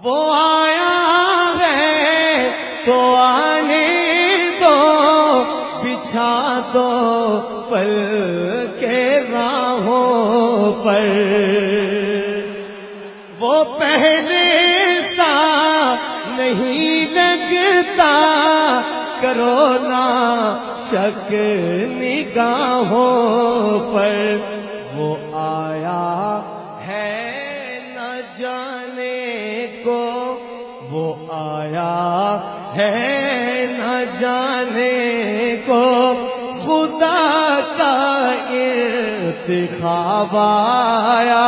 وہ آیا ہے تو آنے دو، بچھا دو پل کے راہوں پر، وہ پہلے سا نہیں لگتا، کرو نا شک نگاہوں پر، وہ آیا ہے نہ جانے کو، وہ آیا ہے نہ جانے کو، خدا کا انتخاب آیا،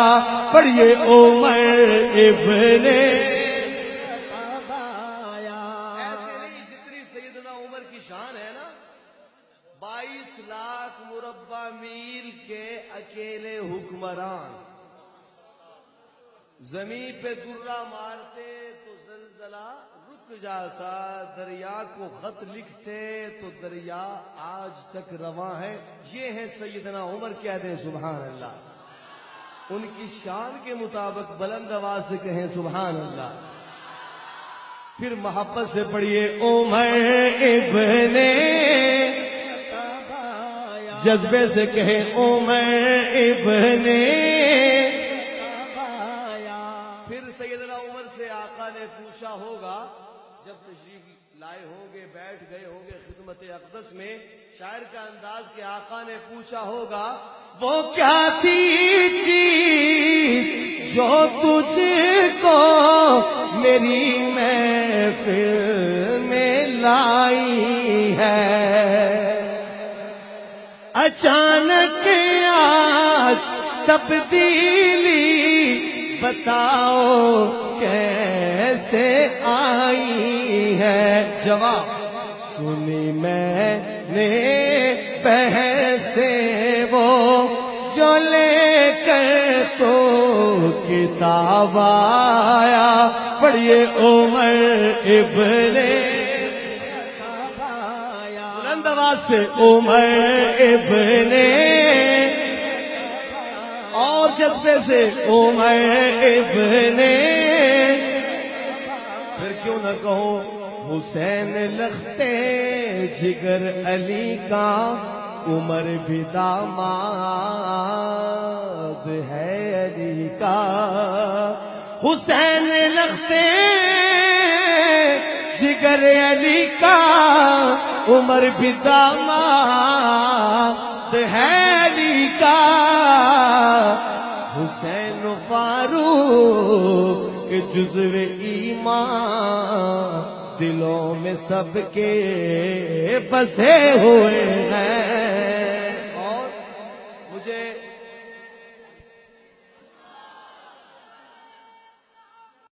پڑھیے عمر ابن شان ہے نا، 22 لاکھ مربع میل کے اکیلے حکمران، زمین پہ درہ مارتے تو زلزلہ رک جاتا، دریا کو خط لکھتے تو دریا آج تک رواں ہے۔ یہ ہے سیدنا عمر، کہتے ہیں سبحان اللہ، ان کی شان کے مطابق بلند آواز سے کہیں سبحان اللہ۔ پھر محبت سے پڑھیے عمر ابن، جذبے سے کہیں عمر ابن، پھر سیدنا عمر سے آقا نے پوچھا ہوگا، جب تشریف لائے ہوں گے، بیٹھ گئے ہوں گے خدمت اقدس میں، شاعر کا انداز کہ آقا نے پوچھا ہوگا، وہ کیا تھی چیز جو تجھ کو میری محفل میں لائی ہے، اچانک آج تبدیلی بتاؤ کیسے آئی ہے، جواب سنی میں نے بحث سے وہ جو لے کر تو کتاب آیا، پڑھیے عمر ابن، بلند آواز سے عمر ابن، اور جذبے سے عمر ابن، پھر کیوں نہ کہوں حسین لختے جگر علی کا، عمر بھی داماد ہے علی کا، حسین لختے جگر علی کا، عمر بھی داماد ہے علی کا، حسین فاروق جزو ایمان، دلوں میں سب کے بسے ہوئے